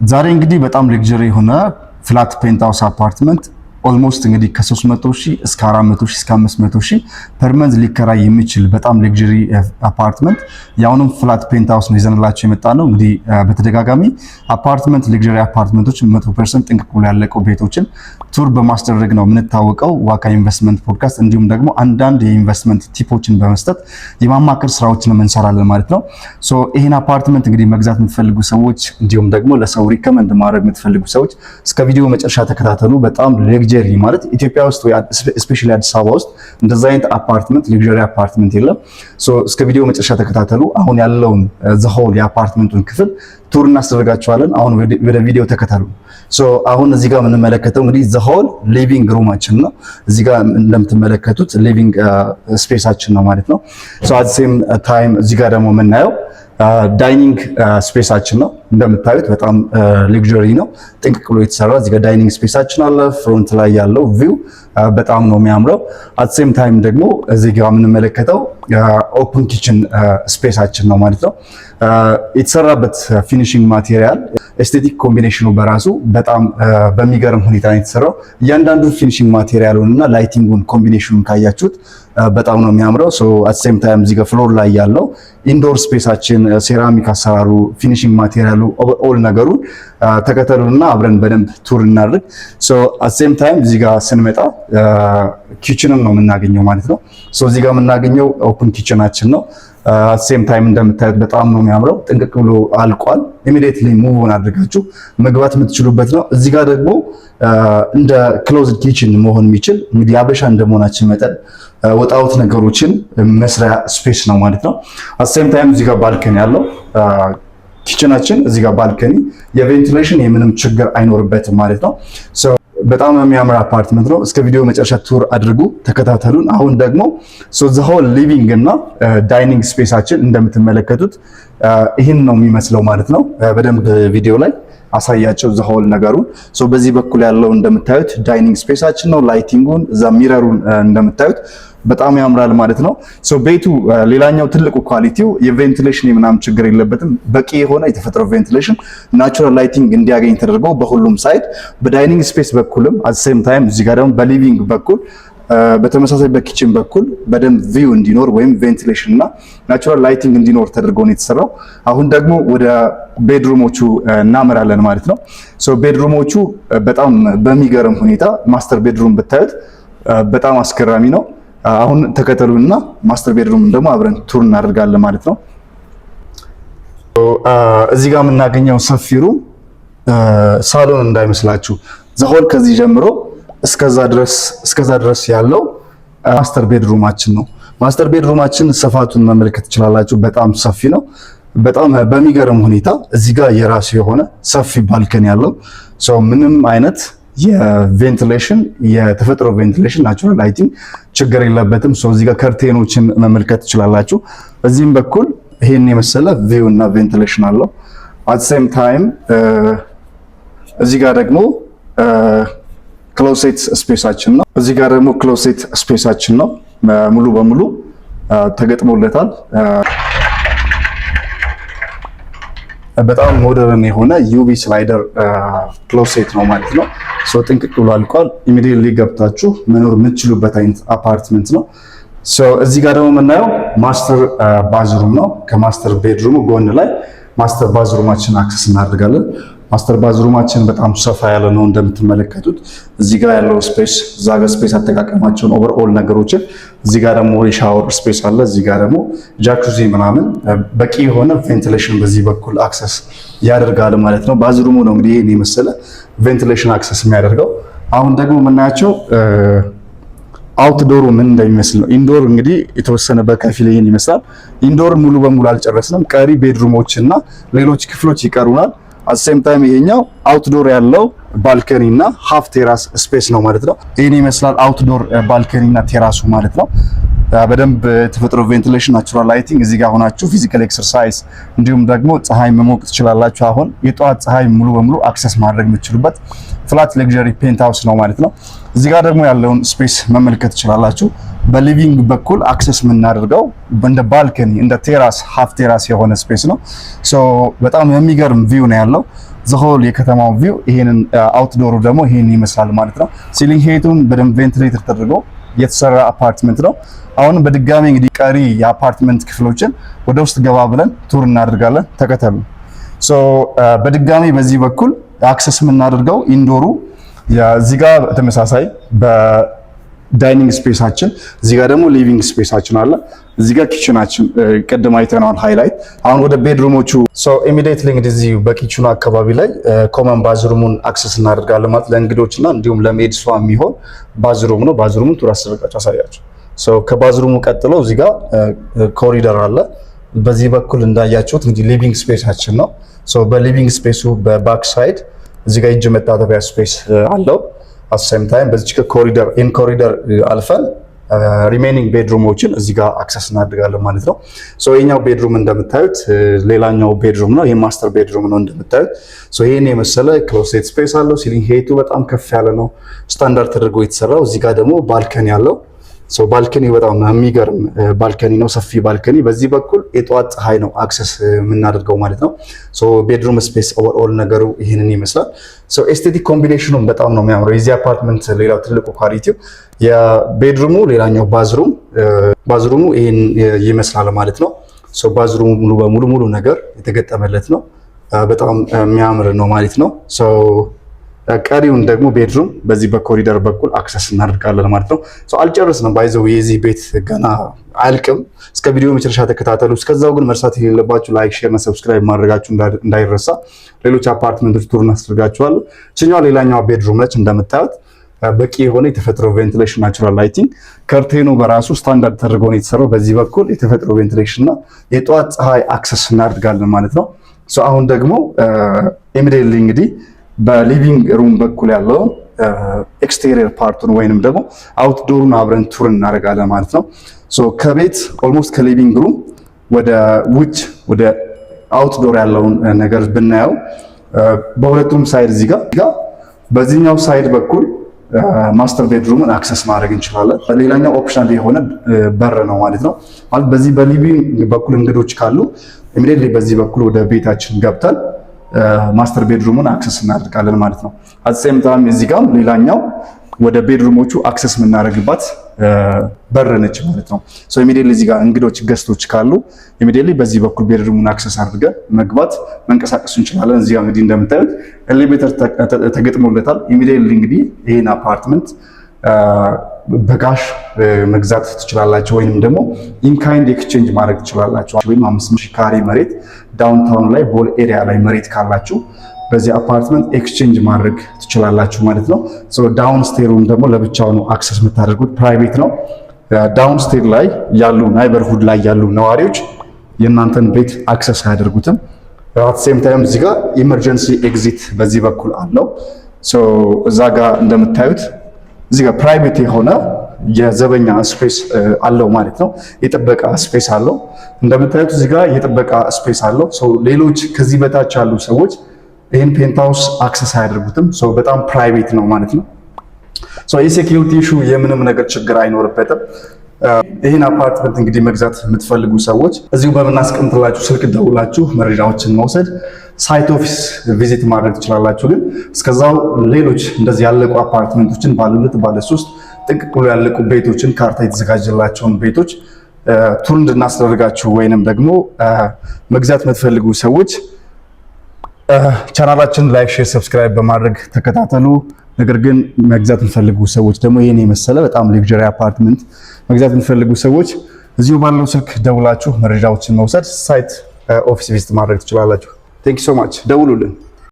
ዛሬ እንግዲህ በጣም ሌክዠሪ የሆነ ፍላት ፔንትሃውስ አፓርትመንት ኦልሞስት እንግዲህ ከ300,000 እስከ 400,000 እስከ 500,000 ፐር መንዝ ሊከራይ የሚችል በጣም ሌክዠሪ አፓርትመንት ያውንም ፍላት ፔንትሃውስ ነው ይዘንላችሁ የመጣ ነው። እንግዲህ በተደጋጋሚ አፓርትመንት ሌክዠሪ አፓርትመንቶች 100% ጥንቅቅ ብሎ ያለቀው ቤቶችን ቱር በማስደረግ ነው የምንታወቀው ዋካ ኢንቨስትመንት ፖድካስት። እንዲሁም ደግሞ አንዳንድ የኢንቨስትመንት ቲፖችን በመስጠት የማማከር ስራዎችን እንሰራለን ማለት ነው። ሶ ይሄን አፓርትመንት እንግዲህ መግዛት የምትፈልጉ ሰዎች እንዲሁም ደግሞ ለሰው ሪከመንድ ማድረግ የምትፈልጉ ሰዎች እስከ ቪዲዮ መጨረሻ ተከታተሉ። በጣም ሌክዠሪ ማለት ኢትዮጵያ ውስጥ ወይ ስፔሻሊ አዲስ አበባ ውስጥ እንደዛ አይነት አፓርትመንት ሌክዠሪ አፓርትመንት የለም። ሶ እስከ ቪዲዮ መጨረሻ ተከታተሉ። አሁን ያለውን ዘሆል የአፓርትመንቱን ክፍል ቱር እናስደርጋችኋለን። አሁን ወደ ቪዲዮ ተከታተሉ። ሶ አሁን እዚህ ጋር የምንመለከተው እንግዲህ ዘሆል ሊቪንግ ሩማችን ነው። እዚህ ጋር እንደምትመለከቱት ሊቪንግ ስፔሳችን ነው ማለት ነው። ሶ አት ሴም ታይም እዚህ ጋር ደግሞ የምናየው ዳይኒንግ ስፔሳችን ነው። እንደምታዩት በጣም ሌክዠሪ ነው፣ ጥንቅቅ ብሎ የተሰራ እዚህ ጋር ዳይኒንግ ስፔሳችን አለ። ፍሮንት ላይ ያለው ቪው በጣም ነው የሚያምረው። አት ሴም ታይም ደግሞ እዚህ ጋር የምንመለከተው ኦፕን ኪችን ስፔሳችን ነው ማለት ነው። የተሰራበት ፊኒሺንግ ማቴሪያል ኤስቴቲክ ኮምቢኔሽኑ በራሱ በጣም በሚገርም ሁኔታ ነው የተሰራው። እያንዳንዱ ፊኒሺንግ ማቴሪያሉን እና ላይቲንጉን ኮምቢኔሽኑን ካያችሁት በጣም ነው የሚያምረው። ሶ አት ሴም ታይም እዚህ ጋር ፍሎር ላይ ያለው ኢንዶር ስፔሳችን ሴራሚክ አሰራሩ፣ ፊኒሺንግ ማቴሪያሉ፣ ኦል ነገሩን ተከተሉና አብረን በደንብ ቱር እናድርግ። ሶ አት ሴም ታይም እዚህ ጋር ስንመጣ ኪችንም ነው የምናገኘው ማለት ነው። ሶ እዚህ ጋር የምናገኘው ኦፕን ኪችናችን ነው። አት ሴም ታይም እንደምታዩት በጣም ነው የሚያምረው፣ ጥንቅቅ ብሎ አልቋል። ኢሚዲየትሊ ሙቭ ኦን አድርጋችሁ መግባት የምትችሉበት ነው። እዚህ ጋር ደግሞ እንደ ክሎዝድ ኪችን መሆን የሚችል እንግዲህ አበሻ እንደመሆናችን መጠን ወጣውት ነገሮችን መስሪያ ስፔስ ነው ማለት ነው። አት ሴም ታይም እዚህ ጋር ባልከኒ ያለው ኪችናችን፣ እዚህ ጋር ባልከኒ የቬንቲሌሽን የምንም ችግር አይኖርበትም ማለት ነው። በጣም የሚያምር አፓርትመንት ነው። እስከ ቪዲዮ መጨረሻ ቱር አድርጉ፣ ተከታተሉን። አሁን ደግሞ ዘ ሆል ሊቪንግ እና ዳይኒንግ ስፔሳችን እንደምትመለከቱት ይህን ነው የሚመስለው ማለት ነው። በደንብ ቪዲዮ ላይ አሳያቸው ዘ ሆል ነገሩን። በዚህ በኩል ያለው እንደምታዩት ዳይኒንግ ስፔሳችን ነው። ላይቲንጉን እዛ ሚረሩን እንደምታዩት በጣም ያምራል ማለት ነው። ቤቱ ሌላኛው ትልቁ ኳሊቲው የቬንቲሌሽን የምናምን ችግር የለበትም። በቂ የሆነ የተፈጥሮ ቬንቲሌሽን ናቹራል ላይቲንግ እንዲያገኝ ተደርጎ በሁሉም ሳይድ በዳይኒንግ ስፔስ በኩልም አት ሴም ታይም እዚህ ጋር ደግሞ በሊቪንግ በኩል በተመሳሳይ በኪችን በኩል በደንብ ቪው እንዲኖር ወይም ቬንቲሌሽን እና ናቹራል ላይቲንግ እንዲኖር ተደርጎ ነው የተሰራው። አሁን ደግሞ ወደ ቤድሩሞቹ እናመራለን ማለት ነው። ቤድሩሞቹ በጣም በሚገርም ሁኔታ ማስተር ቤድሩም ብታዩት በጣም አስገራሚ ነው። አሁን ተከተሉና ማስተር ቤድሩም ደግሞ አብረን ቱር እናደርጋለን ማለት ነው። እዚህ ጋር የምናገኘው ሰፊ ሩም ሳሎን እንዳይመስላችሁ፣ ዘሆል ከዚህ ጀምሮ እስከዛ ድረስ ያለው ማስተር ቤድሩማችን ነው። ማስተር ቤድሩማችን ስፋቱን መመልከት ትችላላችሁ። በጣም ሰፊ ነው። በጣም በሚገርም ሁኔታ እዚህ ጋር የራሱ የሆነ ሰፊ ባልከኒ ያለው ምንም አይነት የቬንቲሌሽን የተፈጥሮ ቬንቲሌሽን ናቹራል ላይቲንግ ችግር የለበትም። እዚህ ጋር ከርቴኖችን መመልከት ትችላላችሁ። በዚህም በኩል ይሄን የመሰለ ቪው እና ቬንቲሌሽን አለው። አት ሴም ታይም እዚህ ጋር ደግሞ ክሎሴት ስፔሳችን ነው። እዚህ ጋር ደግሞ ክሎሴት ስፔሳችን ነው። ሙሉ በሙሉ ተገጥሞለታል። በጣም ሞደርን የሆነ ዩቪ ስላይደር ክሎሴት ነው ማለት ነው። ጥንቅቅ ብሎ አልቋል። ኢሚዲየትሊ ገብታችሁ መኖር የምትችሉበት አይነት አፓርትመንት ነው። እዚህ ጋር ደግሞ የምናየው ማስተር ባዝሩም ነው። ከማስተር ቤድሩሙ ጎን ላይ ማስተር ባዝሩማችን አክሰስ እናደርጋለን። ማስተር ባዝሩማችን በጣም ሰፋ ያለ ነው እንደምትመለከቱት። እዚህ ጋር ያለው ስፔስ፣ እዛ ጋር ስፔስ አጠቃቀማቸውን ኦቨርኦል ነገሮችን፣ እዚህ ጋር ደግሞ የሻወር ስፔስ አለ። እዚህ ጋር ደግሞ ጃኩዚ ምናምን በቂ የሆነ ቬንቲሌሽን በዚህ በኩል አክሰስ ያደርጋል ማለት ነው። ባዝሩሙ ነው እንግዲህ ይሄን የመሰለ ቬንቲሌሽን አክሰስ የሚያደርገው። አሁን ደግሞ የምናያቸው አውትዶሩ ምን እንደሚመስል ነው። ኢንዶር እንግዲህ የተወሰነ በከፊል ይሄን ይመስላል። ኢንዶር ሙሉ በሙሉ አልጨረስንም። ቀሪ ቤድሩሞች እና ሌሎች ክፍሎች ይቀሩናል። አት ሴም ታይም ይሄኛው አውትዶር ያለው ባልከኒ እና ሃፍ ቴራስ ስፔስ ነው ማለት ነው። ይሄን ይመስላል አውትዶር ባልከኒ እና ቴራሱ ማለት ነው። በደንብ ተፈጥሮ ቬንቲሌሽን፣ ናቹራል ላይቲንግ፣ እዚህ ጋር ሆናችሁ ፊዚካል ኤክሰርሳይዝ እንዲሁም ደግሞ ፀሐይ መሞቅ ትችላላችሁ። አሁን የጠዋት ፀሐይ ሙሉ በሙሉ አክሰስ ማድረግ የምትችሉበት ፍላት ሌክዠሪ ፔንትሃውስ ነው ማለት ነው። እዚህ ጋር ደግሞ ያለውን ስፔስ መመልከት ትችላላችሁ። በሊቪንግ በኩል አክሰስ የምናደርገው እንደ ባልከኒ እንደ ቴራስ ሃፍ ቴራስ የሆነ ስፔስ ነው። በጣም የሚገርም ቪው ነው ያለው። ዘሆል የከተማው ቪው ይሄንን አውትዶሩ ደግሞ ይሄን ይመስላል ማለት ነው። ሲሊንግ ሄቱን በደንብ ቬንቲሌተር ተደርጎ የተሰራ አፓርትመንት ነው። አሁን በድጋሚ እንግዲህ ቀሪ የአፓርትመንት ክፍሎችን ወደ ውስጥ ገባ ብለን ቱር እናደርጋለን። ተከተሉ። ሶ በድጋሚ በዚህ በኩል አክሰስ የምናደርገው ኢንዶሩ እዚህ ጋር ተመሳሳይ በዳይኒንግ ስፔሳችን፣ እዚህ ጋር ደግሞ ሊቪንግ ስፔሳችን አለ። እዚህ ጋር ኪችናችን ቀደም አይተናል ሃይላይት። አሁን ወደ ቤድሩሞቹ ሶ ኢሚዲየትሊ እንግዲህ እዚህ በኪችኑ አካባቢ ላይ ኮመን ባዝሩሙን አክሰስ እናደርጋለን ማለት ለእንግዶችና እንዲሁም ለሜድሷ የሚሆን ባዝሩም ነው። ባዝሩሙን ቱር አስደርጋችሁ አሳያችሁ። ሶ ከባዝሩሙ ቀጥሎ እዚህ ጋር ኮሪደር አለ። በዚህ በኩል እንዳያችሁት እንግዲህ ሊቪንግ ስፔሳችን ነው። ሶ በሊቪንግ ስፔሱ በባክ ሳይድ እዚህ ጋር እጅ መታጠቢያ ስፔስ አለው። አሰም ታይም በዚህ ከኮሪደር ኢን ኮሪደር አልፈን ሪሜኒንግ ቤድሩሞችን እዚህ ጋር አክሰስ እናደርጋለን ማለት ነው። ሶ የኛው ቤድሩም እንደምታዩት ሌላኛው ቤድሩም ነው። ይሄ ማስተር ቤድሩም ነው እንደምታዩት። ሶ ይሄን የመሰለ ክሎሴት ስፔስ አለው። ሲሊንግ ሄቱ በጣም ከፍ ያለ ነው፣ ስታንዳርድ ተደርጎ የተሰራው። እዚህ ጋር ደግሞ ባልከኒ አለው። ሶ ባልከኒ በጣም የሚገርም ባልከኒ ነው፣ ሰፊ ባልከኒ። በዚህ በኩል የጠዋት ፀሐይ ነው አክሰስ የምናደርገው ማለት ነው። ሶ ቤድሩም ስፔስ ኦቨርኦል ነገሩ ይህንን ይመስላል። ሶ ኤስቴቲክ ኮምቢኔሽኑም በጣም ነው የሚያምረው የዚህ አፓርትመንት ሌላው ትልቁ ኳሊቲው የቤድሩሙ ሌላኛው ባዝሩሙ ይህን ይመስላል ማለት ነው። ሶ ባዝሩሙ ሙሉ በሙሉ ሙሉ ነገር የተገጠመለት ነው። በጣም የሚያምር ነው ማለት ነው። ሶ ቀሪውን ደግሞ ቤድሩም በዚህ በኮሪደር በኩል አክሰስ እናደርጋለን ማለት ነው። አልጨረስንም ባይዘው የዚህ ቤት ገና አልቅም። እስከ ቪዲዮ መጨረሻ ተከታተሉ። እስከዛው ግን መርሳት የሌለባችሁ ላይክ፣ ሼር እና ሰብስክራይብ ማድረጋችሁ እንዳይረሳ። ሌሎች አፓርትመንቶች ቱር እናስደርጋችኋለሁ። እችኛዋ ሌላኛዋ ቤድሩም ነች። እንደምታዩት በቂ የሆነ የተፈጥሮ ቬንቲሌሽን ናቹራል ላይቲንግ፣ ከርቴኑ በራሱ ስታንዳርድ ተደርጎ ነው የተሰራው። በዚህ በኩል የተፈጥሮ ቬንቲሌሽን እና የጠዋት ፀሐይ አክሰስ እናደርጋለን ማለት ነው። አሁን ደግሞ ኢሚዲየትሊ እንግዲህ በሊቪንግ ሩም በኩል ያለውን ኤክስቴሪየር ፓርቱን ወይንም ደግሞ አውትዶሩን አብረን ቱር እናደርጋለን ማለት ነው። ከቤት ኦልሞስት ከሊቪንግ ሩም ወደ ውጭ ወደ አውትዶር ያለውን ነገር ብናየው በሁለቱም ሳይድ እዚህ ጋር በዚህኛው ሳይድ በኩል ማስተር ቤድሩምን አክሰስ ማድረግ እንችላለን። ሌላኛው ኦፕሽናል የሆነ በር ነው ማለት ነው። ማለት በዚህ በሊቪንግ በኩል እንግዶች ካሉ ኢሚዲየትሊ በዚህ በኩል ወደ ቤታችን ገብተን ማስተር ቤድሩሙን አክሰስ እናደርጋለን ማለት ነው። አትሴም ታይም እዚህ ጋር ሌላኛው ወደ ቤድሩሞቹ አክሰስ የምናደርግባት በር ነች ማለት ነው። ሶ ኢሚዲየትሊ እዚህ ጋር እንግዶች ገስቶች ካሉ ኢሚዲየትሊ በዚህ በኩል ቤድሩሙን አክሰስ አድርገን መግባት መንቀሳቀስ እንችላለን። እዚህ ጋር እንግዲህ እንደምታዩት ኤሌቬተር ተገጥሞለታል። ኢሚዲየትሊ እንግዲህ ይሄን አፓርትመንት በጋሽ መግዛት ትችላላችሁ፣ ወይንም ደግሞ ኢንካይንድ ኤክስቼንጅ ማድረግ ትችላላችሁ። ወይም 5000 ካሬ መሬት ዳውንታውን ላይ ቦል ኤሪያ ላይ መሬት ካላችሁ በዚህ አፓርትመንት ኤክስቼንጅ ማድረግ ትችላላችሁ ማለት ነው። ዳውን ስቴሩን ደግሞ ለብቻው ነው አክሰስ የምታደርጉት፣ ፕራይቬት ነው። ዳውን ስቴር ላይ ያሉ ናይበርሁድ ላይ ያሉ ነዋሪዎች የእናንተን ቤት አክሰስ አያደርጉትም። አት ሴም ታይም እዚህ ጋር ኢመርጀንሲ ኤግዚት በዚህ በኩል አለው። እዛ ጋር እንደምታዩት እዚህ ጋር ፕራይቬት የሆነ የዘበኛ ስፔስ አለው ማለት ነው። የጥበቃ ስፔስ አለው። እንደምታዩት እዚህ ጋር የጥበቃ ስፔስ አለው። ሌሎች ከዚህ በታች ያሉ ሰዎች ይህን ፔንትሃውስ አክሰስ አያደርጉትም። በጣም ፕራይቬት ነው ማለት ነው። የሴኪሪቲ ኢሹ የምንም ነገር ችግር አይኖርበትም። ይህን አፓርትመንት እንግዲህ መግዛት የምትፈልጉ ሰዎች እዚሁ በምናስቀምጥላችሁ ስልክ ደውላችሁ መረጃዎችን መውሰድ፣ ሳይት ኦፊስ ቪዚት ማድረግ ትችላላችሁ። ግን እስከዛው ሌሎች እንደዚህ ያለቁ አፓርትመንቶችን ባለ 2 ባለ 3 ጥንቅቅ ብሎ ያለቁ ቤቶችን ካርታ የተዘጋጀላቸውን ቤቶች ቱር እንድናስደርጋችሁ ወይንም ደግሞ መግዛት የምትፈልጉ ሰዎች ቻናላችን ላይክ፣ ሼር፣ ሰብስክራይብ በማድረግ ተከታተሉ። ነገር ግን መግዛት የምትፈልጉ ሰዎች ደግሞ ይሄን የመሰለ በጣም ሌክዠሪ አፓርትመንት መግዛት የምትፈልጉ ሰዎች እዚሁ ባለው ስልክ ደውላችሁ መረጃዎችን መውሰድ፣ ሳይት ኦፊስ ቪዚት ማድረግ ትችላላችሁ። ቴንክ ዩ ሶ ማች። ደውሉልን።